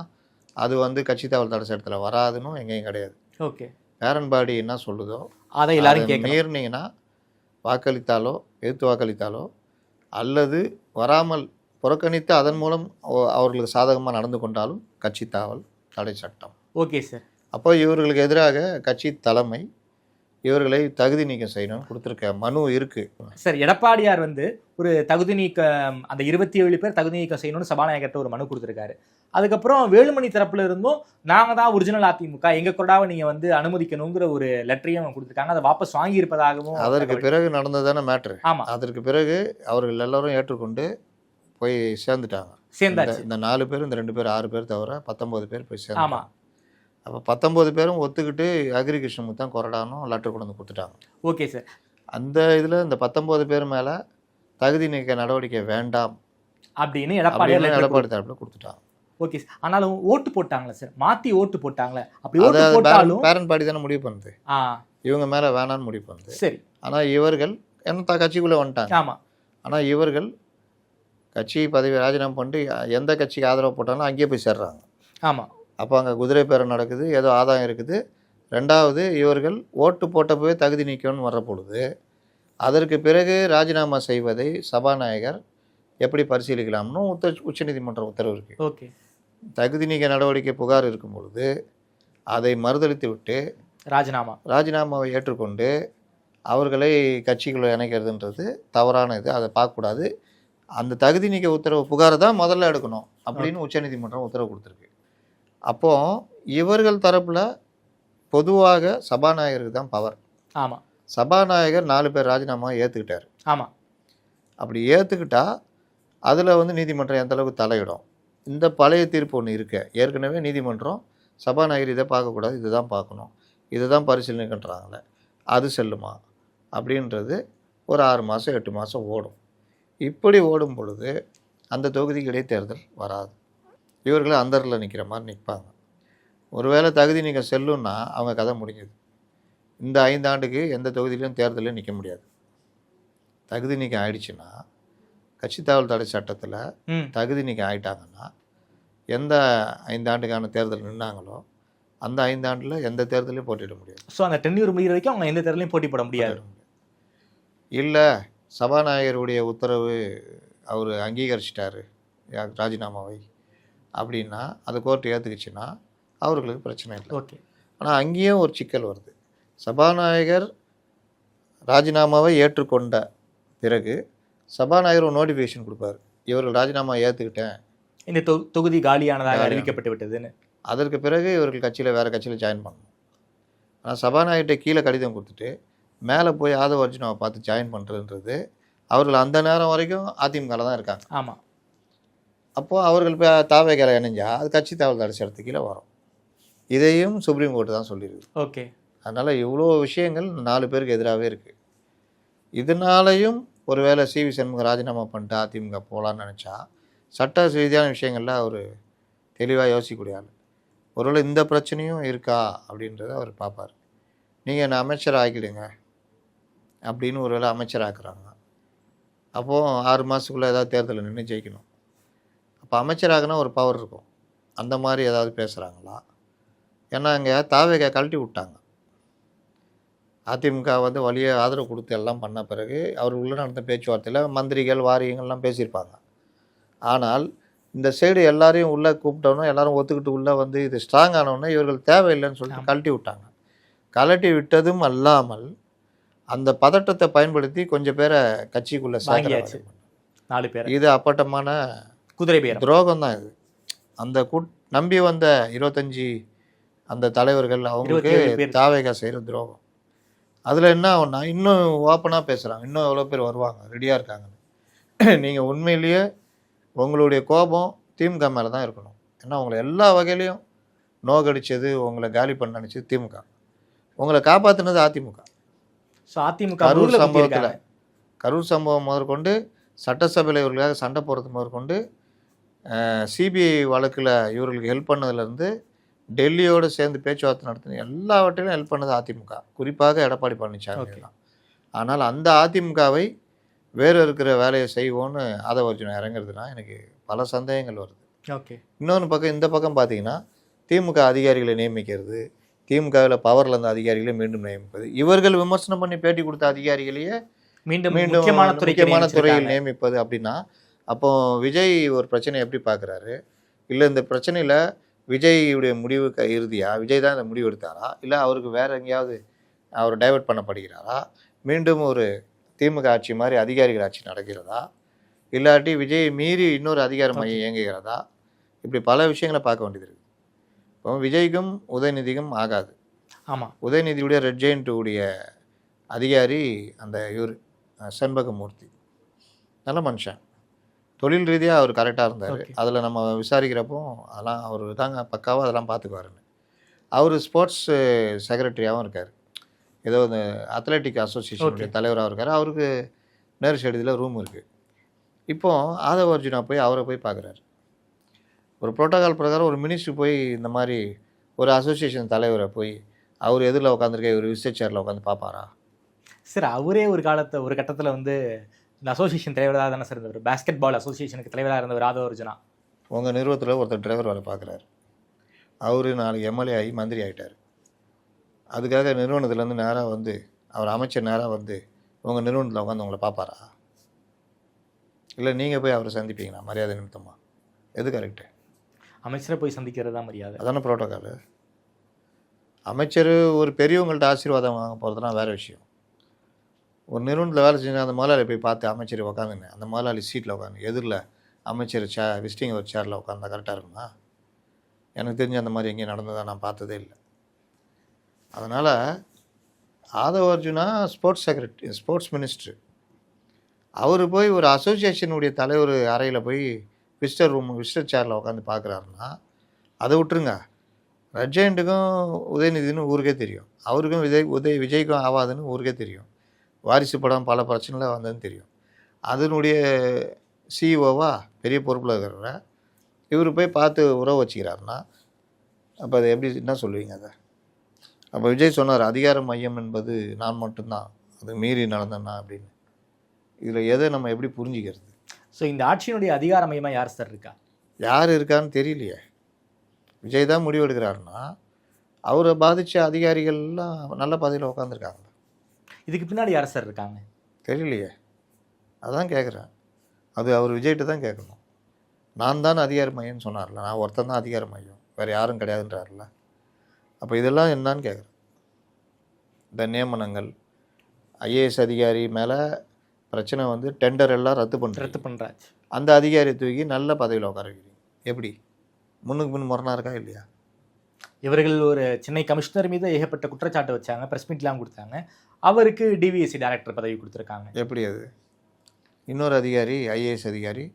அது வந்து கட்சி தாவல் தடை சட்டத்தில் வராதுன்னு எங்கேயும் கிடையாது. ஓகே, பேரண்ட் பாடி என்ன சொல்லுதோ அதை எல்லாரும் மீறினீங்கன்னா வாக்களித்தாலோ எதிர்த்து வாக்களித்தாலோ அல்லது வராமல் புறக்கணித்து அதன் மூலம் அவர்களுக்கு சாதகமாக நடந்து கொண்டாலும் கட்சி தாவல் தடை சட்டம். ஓகே சார், அப்போ இவர்களுக்கு எதிராக கட்சி தலைமை இவர்களை தகுதி நீக்கம் செய்யணும்னு கொடுத்துருக்க மனு இருக்குது. சார் எடப்பாடியார் வந்து ஒரு தகுதி நீக்கம் அந்த 27 பேர் தகுதி நீக்கம் செய்யணும்னு சபாநாயகர்கிட்ட ஒரு மனு கொடுத்துருக்காரு. அதுக்கப்புறம் வேலுமணி தரப்புல இருந்தும் நாங்கள் தான் ஒரிஜினல் அதிமுக, எங்கள் கொடாவை நீங்கள் வந்து அனுமதிக்கணுங்கிற ஒரு லெட்டரையும் கொடுத்துருக்காங்க. அதை வாபஸ் வாங்கியிருப்பதாகவும். அதற்கு பிறகு நடந்ததான மேட்ரு. ஆமாம், அதற்கு பிறகு அவர்கள் எல்லாரும் ஏற்றுக்கொண்டு போய் சேர்ந்தாச்சு. இந்த 4 பேர், இந்த 2 பேர், 6 பேர் தவிர 19 பேர் போய் சேர்ந்தாங்க. ஆமாம். அப்போ 19 பேரும் ஒத்துக்கிட்டு அக்ரி கிருஷ்ணமுத்து தான் கொறடானும் லெட்டர் கொண்டு வந்து கொடுத்துட்டாங்க. Okay sir. அந்த இதில் இந்த 19 பேர் மேலே தகுதி நீக்க நடவடிக்கை வேண்டாம் அப்படின்னு எடப்பாடி தரப்பில் கொடுத்துட்டாங்க. Okay sir. ஆனாலும் ஓட்டு போட்டாங்களே சார், மாற்றி ஓட்டு போட்டாங்களே. அப்படி ஓட்டு போட்டாலும் பேரண்ட் பாடி தானே முடிவு பண்ணுது, இவங்க மேலே வேணான்னு முடிவு பண்ணுது. சரி. ஆனால் இவர்கள் என்ன கட்சிக்குள்ளே வந்துட்டாங்க. ஆமாம். ஆனால் இவர்கள் கட்சி பதவி ராஜினாமா பண்ணிட்டு எந்த கட்சிக்கு ஆதரவு போட்டாலும் அங்கேயே போய் சேர்றாங்க. ஆமாம். அப்போ அங்கே குதிரை பேரம் நடக்குது, ஏதோ ஆதாயம் இருக்குது. ரெண்டாவது, இவர்கள் ஓட்டு போட்டப்பவே தகுதி நீக்கணும்னு வர்ற பொழுது அதற்கு பிறகு ராஜினாமா செய்வதை சபாநாயகர் எப்படி பரிசீலிக்கலாம்னு உச்சநீதிமன்ற உத்தரவு இருக்குது. ஓகே. தகுதி நீக்க நடவடிக்கை புகார் இருக்கும் பொழுது அதை மறுதளித்து விட்டு ராஜினாமாவை ஏற்றுக்கொண்டு அவர்களை கட்சிக்குள்ளே இணைக்கிறதுன்றது தவறான இது. அதை பார்க்கக்கூடாது. அந்த தகுதி நீக்க உத்தரவு புகாரை தான் முதல்ல எடுக்கணும் அப்படின்னு உச்சநீதிமன்றம் உத்தரவு கொடுத்துருக்கு. அப்போது இவர்கள் தரப்பில் பொதுவாக சபாநாயகருக்கு தான் பவர். ஆமாம். சபாநாயகர் 4 பேர் ராஜினாமா ஏற்றுக்கிட்டார். ஆமாம். அப்படி ஏற்றுக்கிட்டா அதில் வந்து நீதிமன்றம் எந்த அளவுக்கு தலையிடும். இந்த பழைய தீர்ப்பு ஒன்று இருக்க, ஏற்கனவே நீதிமன்றம் சபாநாயகர் இதை பார்க்கக்கூடாது, இதை தான் பார்க்கணும், இதை தான் பரிசீலனைன்றாங்களே, அது செல்லுமா அப்படின்றது ஒரு 6 மாதம் 8 மாதம் ஓடும். இப்படி ஓடும் பொழுது அந்த தொகுதிக்கு இடைத்தேர்தல் வராது. இவர்களை அந்தரில் நிற்கிற மாதிரி நிற்பாங்க. ஒருவேளை தகுதி நீக்கம் செல்லுன்னா அவங்க கதை முடிஞ்சது. இந்த 5 ஆண்டுக்கு எந்த தொகுதியிலும் தேர்தலையும் நிற்க முடியாது. தகுதி நீக்கம் ஆயிடுச்சுன்னா கட்சி தாவல் தடை சட்டத்தில் தகுதி நீக்கம் ஆகிட்டாங்கன்னா எந்த 5 ஆண்டுக்கான தேர்தல் நின்னாங்களோ அந்த 5 ஆண்டில் எந்த தேர்தலையும் போட்டியிட முடியாது. ஸோ அந்த டென்யூர் முடிகிற வரைக்கும் அவங்க எந்த தேர்தலையும் போட்டி போட முடியாது. இல்லை, சபாநாயகருடைய உத்தரவு அவர் அங்கீகரிச்சிட்டாரு ராஜினாமாவை அப்படின்னா அது கோர்ட்டு ஏற்றுக்குச்சுன்னா அவர்களுக்கு பிரச்சனை இல்லை. ஓகே. ஆனால் அங்கேயும் ஒரு சிக்கல் வருது. சபாநாயகர் ராஜினாமாவை ஏற்றுக்கொண்ட பிறகு சபாநாயகர் ஒரு நோட்டிஃபிகேஷன் கொடுப்பார், இவர்கள் ராஜினாமா ஏற்றுக்கிட்டேன், இந்த தொகுதி காலியானதாக அறிவிக்கப்பட்டு விட்டதுன்னு. அதற்கு பிறகு இவர்கள் கட்சியில் வேறு கட்சியில் ஜாயின் பண்ணணும். ஆனால் சபாநாயகர்கிட்ட கீழே கடிதம் கொடுத்துட்டு மேலே போய் ஆதவ அர்ஜுனாவை பார்த்து ஜாயின் பண்ணுறதுன்றது அவர்கள் அந்த நேரம் வரைக்கும் அதிமுகவில் தான் இருக்காங்க. ஆமாம். அப்போது அவர்கள் தாவேக்கார இணைஞ்சா அது கட்சி தாவல் தடை சட்டத்துக்கு கீழே வரும். இதையும் சுப்ரீம் கோர்ட்டு தான் சொல்லியிருக்கு. ஓகே. அதனால் இவ்வளோ விஷயங்கள் 4 பேருக்கு எதிராகவே இருக்குது. இதனாலையும் ஒருவேளை சிவி சண்முகம் ராஜினாமா பண்ணிட்டு அதிமுக போகலான்னு நினச்சா சட்ட ரீதியான விஷயங்களில் அவர் தெளிவாக யோசிக்கக்கூடிய ஆள். ஒருவேளை இந்த பிரச்சனையும் இருக்கா அப்படின்றத அவர் பார்ப்பார். நீங்கள் என்னை அமைச்சர் ஆக்கிடுங்க அப்படின்னு ஒருவேளை அமைச்சர் ஆக்குறாங்க. அப்போது 6 மாதத்துக்குள்ளே ஏதாவது தேர்தலில் நின்று ஜெயிக்கணும். அப்போ அமைச்சராகனா ஒரு பவர் இருக்கும். அந்த மாதிரி ஏதாவது பேசுகிறாங்களா? ஏன்னா இங்கே தாவேக கழட்டி விட்டாங்க. அதிமுக வந்து வழியை ஆதரவு கொடுத்து எல்லாம் பண்ண பிறகு அவர் உள்ளே நடந்த பேச்சுவார்த்தையில் மந்திரிகள் வாரியங்கள்லாம் பேசியிருப்பாங்க. ஆனால் இந்த சைடு எல்லாரையும் உள்ளே கூப்பிட்டோன்னா எல்லாரும் ஒத்துக்கிட்டு உள்ளே வந்து இது ஸ்ட்ராங் ஆனோன்னா இவர்கள் தேவையில்லைன்னு சொல்லிட்டு கழட்டி விட்டாங்க. கழட்டி விட்டதும் அல்லாமல் அந்த பதட்டத்தை பயன்படுத்தி கொஞ்சம் பேரை கட்சிக்குள்ளே சேர்த்தாச்சு. 4 பேர். இது அப்பட்டமான குதிரை பேர் துரோகம் தான். இது அந்த நம்பி வந்த 25 அந்த தலைவர்கள் அவங்களுக்கு தாவேகா செய்கிற துரோகம். அதில் என்ன ஆகும்னா இன்னும் ஓப்பனாக பேசுகிறாங்க, இன்னும் எவ்வளோ பேர் வருவாங்க ரெடியாக இருக்காங்கன்னு. நீங்கள் உண்மையிலேயே உங்களுடைய கோபம் திமுக மேலே தான் இருக்கணும். ஏன்னா உங்களை எல்லா வகையிலையும் நோகடிச்சது, உங்களை காலி பண்ண நினச்சது திமுக, உங்களை காப்பாற்றினது அதிமுக. ஸோ அதிமுக கரூர் சம்பவம் முதற்கொண்டு சட்டசபையில் இவர்களுக்காக சண்டை போடுறது முதற்கொண்டு சிபிஐ வழக்கில் இவர்களுக்கு ஹெல்ப் பண்ணதுலேருந்து டெல்லியோடு சேர்ந்து பேச்சுவார்த்தை நடத்தின எல்லாவற்றிலும் ஹெல்ப் பண்ணது அதிமுக, குறிப்பாக எடப்பாடி பழனிசாமி தான். ஆனால் அந்த அதிமுகவை வேறு இருக்கிற வேலையை செய்வோன்னு ஆதவ அர்ஜுனா இறங்குறதுனா எனக்கு பல சந்தேகங்கள் வருது. ஓகே. இன்னொன்று பக்கம், இந்த பக்கம் பார்த்தீங்கன்னா திமுக அதிகாரிகளை நியமிக்கிறது, திமுகவில் பவரில் இருந்த அதிகாரிகளை மீண்டும் நியமிப்பது, இவர்கள் விமர்சனம் பண்ணி பேட்டி கொடுத்த அதிகாரிகளையே மீண்டும் முக்கியமான துறையில் நியமிப்பது. அப்படின்னா அப்போ விஜய் ஒரு பிரச்சனையை எப்படி பார்க்குறாரு? இல்லை இந்த பிரச்சனையில் விஜயுடைய முடிவு இறுதியா? விஜய் தான் இந்த முடிவு எடுத்தாரா? இல்லை அவருக்கு வேறு எங்கேயாவது அவர் டைவர்ட் பண்ணப்படுகிறாரா? மீண்டும் ஒரு திமுக ஆட்சி மாதிரி அதிகாரிகள் ஆட்சி நடக்கிறதா? இல்லாட்டி விஜய் மீறி இன்னொரு அதிகார மையம் இயங்குகிறதா? இப்படி பல விஷயங்களை பார்க்க வேண்டியது இருக்குது. இப்போ விஜய்க்கும் உதயநிதிக்கும் ஆகாது. ஆமாம், உதயநிதியுடைய ரெட் ஜெயின்ட்டுடைய அதிகாரி அந்த இவர் செண்பகமூர்த்தி, நல்ல மனுஷன், தொழில் ரீதியாக அவர் கரெக்டாக இருந்தார். அதில் நம்ம விசாரிக்கிறப்போ அதெல்லாம் அவர் தாங்க பக்காவாக அதெல்லாம் பார்த்துக்குவாருன்னு. அவர் ஸ்போர்ட்ஸ் செக்ரட்டரியாகவும் இருக்கார், ஏதோ இந்த அத்லெட்டிக் அசோசியேஷனுடைய தலைவராக இருக்கார். அவருக்கு நேரு ஷெடியில் ரூம் இருக்குது. இப்போது ஆதவ அர்ஜுனா போய் அவரை போய் பார்க்குறாரு. ஒரு புரோட்டோகால் பிரகாரம் ஒரு மினிஸ்டர் போய் இந்த மாதிரி ஒரு அசோசியேஷன் தலைவரை போய் அவர் எதிரில் உட்காந்துருக்க ஒரு விசிட் சேரில் உட்காந்து பார்ப்பாரா? சார் அவரே ஒரு கட்டத்தில் வந்து இந்த அசோசியேஷன் தலைவராக தானே சார் இருந்தவர். பேஸ்கெட் பால் அசோசியேஷனுக்கு தலைவராக இருந்தவர் ஆதவ அர்ஜுனா. உங்கள் நிறுவனத்தில் ஒருத்தர் டிரைவர் வேலை பார்க்குறாரு. அவர் 4 எம்எல்ஏ ஆகி மந்திரி ஆகிட்டார். அதுக்காக நிறுவனத்துலேருந்து நேராக வந்து அவர் அமைச்சர் நேராக வந்து உங்கள் நிறுவனத்தில் உட்காந்து உங்களை பார்ப்பாரா? இல்லை நீங்கள் போய் அவரை சந்திப்பீங்களா மரியாதை நிமித்தமாக? எது கரெக்டு? அமைச்சரை போய் சந்திக்கிறது தான் மரியாதை. அதான புரோட்டோக்கால். அமைச்சர் ஒரு பெரியவங்கள்ட்ட ஆசீர்வாதம் வாங்க போகிறதுலாம் வேறு விஷயம். ஒரு நிறுவனத்தில் வேலை செஞ்சு அந்த முதலாளி போய் பார்த்து அமைச்சர் உட்காந்துங்க, அந்த முதலாளி சீட்டில் உட்காந்து எதிரில் அமைச்சர் விசிட்டிங் ஒரு சேரில் உட்காந்தா கரெக்டாக இருக்குமா? எனக்கு தெரிஞ்சு அந்த மாதிரி எங்கேயும் நடந்ததாக நான் பார்த்ததே இல்லை. அதனால் ஆதவ அர்ஜுனா ஸ்போர்ட்ஸ் மினிஸ்டர், அவர் போய் ஒரு அசோசியேஷனுடைய தலைவர் அறையில் போய் விசிட்டர் சேரில் உட்காந்து பார்க்குறாருன்னா அதை விட்டுருங்க. ரெட் ஜெயண்ட்டுக்கும் உதயநிதினு ஊருக்கே தெரியும், அவருக்கும் விஜய்க்கும் ஆகாதுன்னு ஊருக்கே தெரியும். வாரிசு படம் பல பிரச்சனைல வந்ததுன்னு தெரியும். அதனுடைய சிஇஓவா பெரிய பொறுப்பில் இருக்கிறவரை இவர் போய் பார்த்து உறவு வச்சுக்கிறாருன்னா அப்போ அதை எப்படி என்ன சொல்லுவீங்க? அதை அப்போ விஜய் சொன்னார் அதிகார மையம் என்பது நான் மட்டும்தான், அது மீறி நடந்தேன்னா அப்படின்னு. இதில் எதை நம்ம எப்படி புரிஞ்சிக்கிறது? ஸோ இந்த ஆட்சியினுடைய அதிகார மையமாக யார் சார் இருக்கா? யார் இருக்கான்னு தெரியலையே. விஜய் தான் முடிவு எடுக்கிறாருன்னா அவரை பாதித்த அதிகாரிகள்லாம் நல்ல பதவியில் உட்காந்துருக்காங்க. இதுக்கு பின்னாடி யார் சார் இருக்காங்க? தெரியலையே, அதான் கேட்குறேன். அது அவர் விஜய்கிட்ட தான் கேட்கணும். நான் தான் அதிகார மையம்னு சொன்னார்ல, நான் ஒருத்தன் தான் அதிகார மையம், வேறு யாரும் கிடையாதுன்றார்ல. அப்போ இதெல்லாம் என்னன்னு கேட்குறேன். இந்த நியமனங்கள் ஐஏஎஸ் அதிகாரி மேலே பிரச்சனை வந்து டெண்டர் எல்லாம் ரத்து பண்ணுறாச்சு. அந்த அதிகாரி தூக்கி நல்ல பதவியில் உட்கார வைக்கிறீங்க. எப்படி முன்னுக்கு முன் முரணா இருக்கா இல்லையா? இவர்கள் ஒரு சென்னை கமிஷனர் மீது ஏகப்பட்ட குற்றச்சாட்டு வச்சாங்க, ப்ரெஸ் மீட்லாம் கொடுத்தாங்க. அவருக்கு டிவிஎஸ்சி டைரக்டர் பதவி கொடுத்துருக்காங்க. எப்படி அது? இன்னொரு அதிகாரி ஐஏஎஸ் அதிகாரி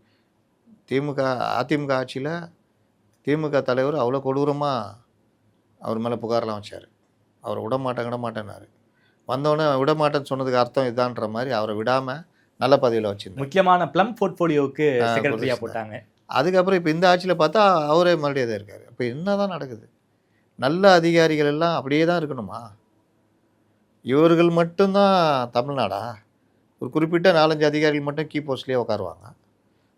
அதிமுக ஆட்சியில் திமுக தலைவர் அவ்வளோ கொடூரமாக அவர் மேலே புகாரெலாம் வச்சார். அவரை விடமாட்டேன்னாரு. வந்தோடனே விடமாட்டேன்னு சொன்னதுக்கு அர்த்தம் இதான்ற மாதிரி அவரை விடாமல் நல்ல பதவியில் வச்சுருந்தார். முக்கியமான ப்ளம் போர்ட்ஃபோலியோவுக்கு செக்ரட்டரியாக போட்டாங்க. அதுக்கப்புறம் இப்போ இந்த ஆட்சியில் பார்த்தா அவரே மறுபடியும் தான் இருக்கார். இப்போ என்ன தான் நடக்குது? நல்ல அதிகாரிகள் எல்லாம் அப்படியே தான் இருக்கணுமா? இவர்கள் மட்டும்தான் தமிழ்நாடா? ஒரு குறிப்பிட்ட 4-5 அதிகாரிகள் மட்டும் கீ போஸ்ட்லேயே உட்காருவாங்க.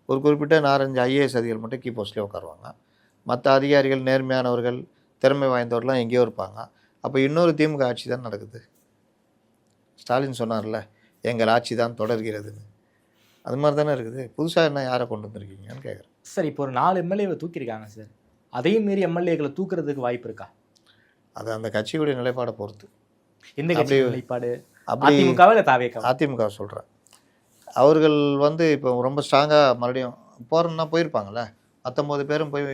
ஒரு குறிப்பிட்ட 4-5 ஐஏஎஸ் அதிகாரிகள் மட்டும் கீ போஸ்ட்லேயே உட்காருவாங்க. மற்ற அதிகாரிகள் நேர்மையானவர்கள் திறமை வாய்ந்தவர்கள்லாம் எங்கேயோ இருப்பாங்க. அப்போ இன்னொரு திமுக ஆட்சி தான் நடக்குது. ஸ்டாலின் சொன்னார்ல, எங்கள் ஆட்சி தான் தொடர்கிறதுன்னு. அது மாதிரி தானே இருக்குது. புதுசாக என்ன யாரை கொண்டு வந்திருக்கீங்கன்னு கேட்குறேன். சார் இப்போ ஒரு 4 எம்எல்ஏவை தூக்கியிருக்காங்க சார். அதையும் மீறி எம்எல்ஏக்களை தூக்குறதுக்கு வாய்ப்பு இருக்கா? அது அந்த கட்சியுடைய நிலைப்பாடை பொறுத்து. எந்த கட்சி நிலைப்பாடு? அதிமுகவா இல்லை தாவேகா? அதிமுக சொல்கிறேன். அவர்கள் வந்து இப்போ ரொம்ப ஸ்ட்ராங்காக மறுபடியும் போகிறோன்னா போயிருப்பாங்கள்ல. 19 பேரும் போய்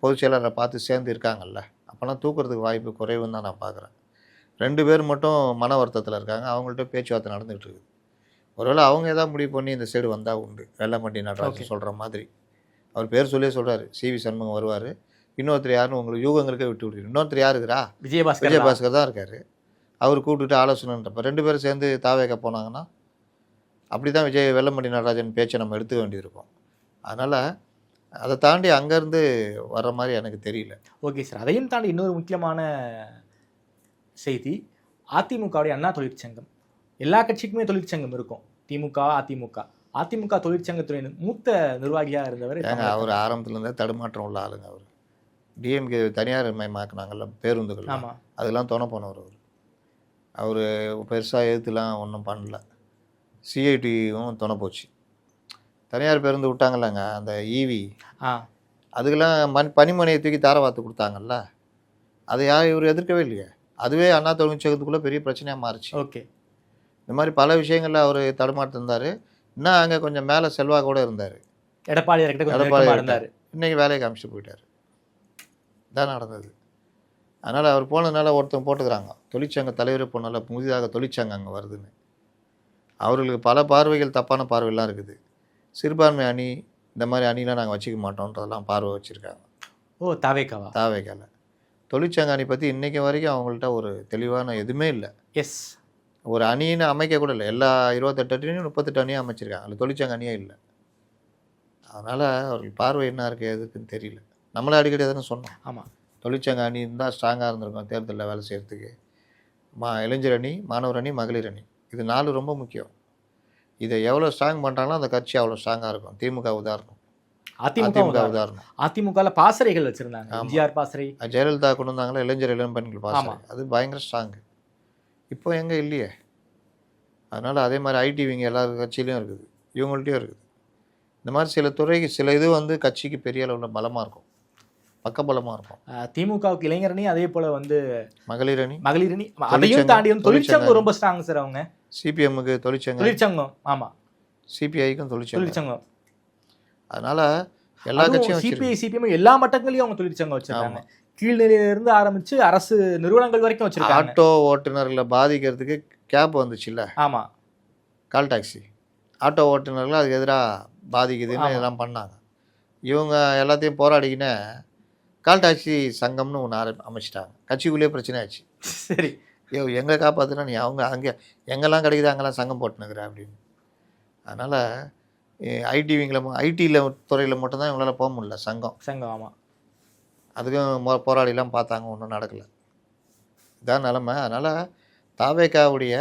பொதுச் செயலாளரை பார்த்து சேர்ந்து இருக்காங்கல்ல. அப்போலாம் தூக்குறதுக்கு வாய்ப்பு குறைவுன்னு தான் நான் பார்க்குறேன். 2 பேர் மட்டும் மன வருத்தத்தில் இருக்காங்க. அவங்கள்ட்ட பேச்சுவார்த்தை நடந்துகிட்டு இருக்குது. ஒருவேளை அவங்க எதாவது முடிவு பண்ணி இந்த சைடு வந்தால் உண்டு. வெள்ளமண்டி நடராஜன் சொல்கிற மாதிரி அவர் பேர் சொல்லியே சொல்கிறாரு, சிவி சண்முகம் வருவார், இன்னொருத்தர் யாருன்னு உங்களுக்கு யூகங்களுக்கே விட்டு விடுவீங்க. இன்னொருத்தர் யார் இருக்கிறா? விஜயபாஸ்கர் தான் இருக்கார். அவர் கூப்பிட்டுட்டு ஆலோசனைன்றப்ப 2 பேரும் சேர்ந்து தாவேக்க போனாங்கன்னா அப்படி தான் வெள்ளமண்டி நடராஜன் பேச்சை நம்ம எடுத்துக்க வேண்டியிருக்கும். அதனால் அதை தாண்டி அங்கேருந்து வர்ற மாதிரி எனக்கு தெரியல. ஓகே சார், அதையும் தாண்டி இன்னொரு முக்கியமான செய்தி, அதிமுகவுடைய அண்ணா தொழிற்சங்கம். எல்லா கட்சிக்குமே தொழிற்சங்கம் இருக்கும். அதிமுக தொழிற்சங்கத்துடைய மூத்த நிர்வாகியாக இருந்தவர். அவர் ஆரம்பத்துலேருந்தே தடுமாற்றம் உள்ள ஆளுங்க. அவர் டிஎம்கே தனியார் மயமாக்குனாங்கல்ல பேருந்துகள், ஆமாம், அதெல்லாம் துணை போனவர். அவர் பெருசாக எழுத்துலாம் ஒன்றும் பண்ணல. சிஐடியும் துணை போச்சு. தனியார் பேருந்து விட்டாங்கல்லங்க, அந்த ஈவி, அதுக்கெல்லாம் பனிமனையை தூக்கி தாரவாத்து கொடுத்தாங்கல்ல, அதை யாரும் இவர் எதிர்க்கவே இல்லையே. அதுவே அண்ணா தொழிற்சங்கத்துக்குள்ளே பெரிய பிரச்சனையாக மாறுச்சு. ஓகே. இந்த மாதிரி பல விஷயங்களில் அவர் தடுமாட்டு இருந்தார். இன்னும் அங்கே கொஞ்சம் மேலே செல்வாக்கோடு இருந்தார். எடப்பாடி இருந்தார். இன்றைக்கி வேலையை காமிச்சிட்டு போயிட்டார். இதான் நடந்தது. அதனால் அவர் போனதுனால ஒருத்தவங்க போட்டுக்கிறாங்க, தொழிற்சங்க தலைவர் போனால புதிதாக தொழிற்சங்கம் அங்கே வருதுன்னு. அவர்களுக்கு பல பார்வைகள், தப்பான பார்வையெல்லாம் இருக்குது. சிறுபான்மை அணி இந்த மாதிரி அணிலாம் நாங்கள் வச்சுக்க மாட்டோன்றதெல்லாம் பார்வை வச்சுருக்காங்க. ஓ, தாவேக்கால தொழிற்சங்க அணி பற்றி இன்றைக்கி வரைக்கும் அவங்கள்ட்ட ஒரு தெளிவான எதுவுமே இல்லை. எஸ், ஒரு அணின்னு அமைக்க கூட இல்லை. எல்லா 28 அணியும் 38 அணியும் அமைச்சிருக்காங்க. அதில் தொழிற்சங்க அணியே இல்லை. அதனால் அவர்கள் பார்வை என்ன இருக்குது எதுக்குன்னு தெரியல. நம்மளே அடிக்கடி எதுன்னு சொன்னோம். ஆமாம், தொழிற்சங்க அணி இருந்தால் ஸ்ட்ராங்காக இருந்திருக்கும் தேர்தலில் வேலை செய்கிறதுக்கு. இளைஞர் அணி, மாணவர் அணி, மகளிர் அணி, இது 4 ரொம்ப முக்கியம். இதை எவ்வளோ ஸ்ட்ராங் பண்ணுறாங்களோ அந்த கட்சி அவ்வளோ ஸ்ட்ராங்காக இருக்கும். திமுக உதாரணம், அதிமுக உதாரணம். அதிமுகவில் பாசறைகள் வச்சுருந்தாங்க, எம்ஜிஆர் பாசறை, ஜெயலலிதா கொண்டு வந்தாங்களா இளைஞர் இளம்பெண்கள் பாசறை, அது பயங்கர ஸ்ட்ராங்கு. இப்போ எங்கே இல்லையே. அதனால் அதே மாதிரி ஐடிவிங்க எல்லா கட்சியிலையும் இருக்குது, இவங்கள்ட்டையும் இருக்குது. இந்த மாதிரி சில துறைக்கு சில இது வந்து கட்சிக்கு பெரிய அளவில் பலமாக இருக்கும், பக்கபலமாக இருக்கும். திமுகவுக்கு இளைஞர் அணி, அதே போல் வந்து மகளிர் அணி, அதையும் தாண்டி வந்து தொழிற்சங்கம் ரொம்ப ஸ்ட்ராங் சார். அவங்க சிபிஎம்முக்கு தொழிற்சங்கம், ஆமாம், சிபிஐக்கும் தொழிற்சங்கம். அதனால் எல்லா கட்சியும் சிபிஎம் எல்லா மட்டங்களையும் அவங்க தொழிற்சங்கம் வச்சிருக்காங்க. கீழ்நிலையிலிருந்து ஆரம்பித்து அரசு நிறுவனங்கள் வரைக்கும் வச்சிருக்காங்க. ஆட்டோ ஓட்டுநர்களை பாதிக்கிறதுக்கு கேப் வந்துச்சுல்ல, ஆமாம், கால் டாக்ஸி, ஆட்டோ ஓட்டுநர்கள் அதுக்கு எதிராக பாதிக்குதுன்னு இதெல்லாம் பண்ணாங்க. இவங்க எல்லாத்தையும் போராடிக்கின்னு கால் டாக்ஸி சங்கம்னு ஒன்று அமைச்சிட்டாங்க. கட்சிக்குள்ளேயே பிரச்சனை ஆச்சு. சரி, எங்கே காப்பாற்றுனா நீ அவங்க அங்கே எங்கெல்லாம் கிடைக்குது அங்கெல்லாம் சங்கம் போட்டுனுக்குற அப்படின்னு. அதனால் ஐடியில் துறையில் மட்டும்தான் இவங்களால் போக முடியல சங்கம். ஆமாம், அதுக்கும் போராடிலாம் பார்த்தாங்க, ஒன்றும் நடக்கலை. இதான் நிலமை. அதனால் தாவேக்காவுடைய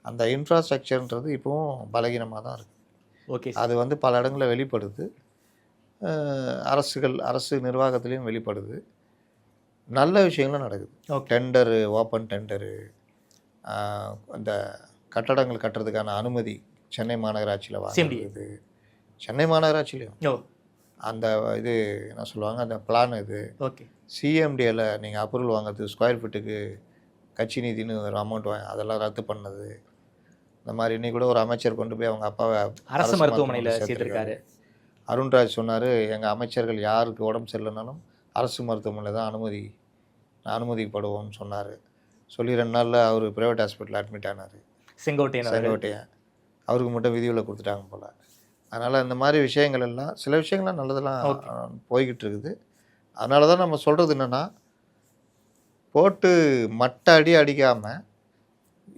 அந்த இன்ஃப்ராஸ்ட்ரக்சர்ன்றது இப்போவும் பலகீனமாக தான் இருக்குது. ஓகே, அது வந்து பல இடங்களில் வெளிப்படுது. அரசு நிர்வாகத்துலேயும் வெளிப்படுது. நல்ல விஷயங்களும் நடக்குது. டெண்டரு, ஓப்பன் டெண்டரு, அந்த கட்டடங்கள் கட்டுறதுக்கான அனுமதி சென்னை மாநகராட்சியில் வாங்குறது. சென்னை மாநகராட்சியிலையும் அந்த இது என்ன சொல்லுவாங்க, அந்த பிளான் இது. ஓகே, சிஎம்டியில் நீங்கள் அப்ரூவல் வாங்குறது, ஸ்கொயர் ஃபீட்டுக்கு கட்சி நிதினு ஒரு அமௌண்ட் அதெல்லாம் ரத்து பண்ணது. இந்த மாதிரி இன்னைக்கு கூட ஒரு அமைச்சர் கொண்டு போய் அவங்க அப்பாவை அரசு மருத்துவமனையில் சேர்த்துருக்காரு. அருண்ராஜ் சொன்னார், எங்கள் அமைச்சர்கள் யாருக்கு உடம்பு சரியில்லைனாலும் அரசு மருத்துவமனையில் தான் அனுமதிப்படுவோம்னு சொன்னார். சொல்லி 2 நாளில் அவர் ப்ரைவேட் ஹாஸ்பிட்டலில் அட்மிட் ஆனார். செங்கோட்டையன் அவருக்கு மட்டும் விதிவில் கொடுத்துட்டாங்க போல். அதனால் இந்த மாதிரி விஷயங்கள் எல்லாம், சில விஷயங்கள்லாம் நல்லதெல்லாம் போய்கிட்டு இருக்குது. அதனால தான் நம்ம சொல்கிறது என்னென்னா, போட்டு அடிக்காமல்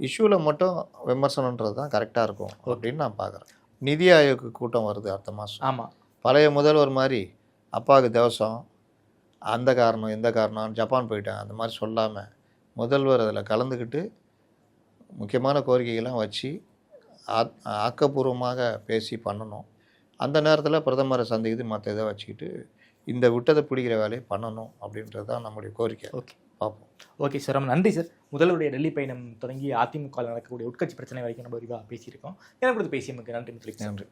இஷ்யூவில் மட்டும் விமர்சனன்றது தான் கரெக்டாக இருக்கும் அப்படின்னு நான் பார்க்குறேன். நிதி ஆயோக் கூட்டம் வருது அடுத்த மாதம். ஆமாம், பழைய முதல்வர் மாதிரி அப்பாவுக்கு திவசம், அந்த காரணம் இந்த காரணம், ஜப்பான் போயிட்டேன் அந்த மாதிரி சொல்லாமல் முதல்வர் அதில் கலந்துக்கிட்டு முக்கியமான கோரிக்கைகள்லாம் வச்சு ஆக்கப்பூர்வமாக பேசி பண்ணணும். அந்த நேரத்தில் பிரதமரை சந்திக்குது, மற்ற இதை வச்சுக்கிட்டு இந்த விட்டதை பிடிக்கிற வேலையை பண்ணணும் அப்படின்றது தான் நம்முடைய கோரிக்கை. ஓகே, பார்ப்போம். ஓகே சார், ரொம்ப நன்றி சார். முதல்வருடைய டெல்லி பயணம் தொடங்கி அதிமுக நடக்கக்கூடிய உட்கட்சி பிரச்சனை வரைக்கும் நம்ம விரிவாக பேசியிருக்கோம். எனக்கு பேசியமைக்கு நன்றி. நன்றி.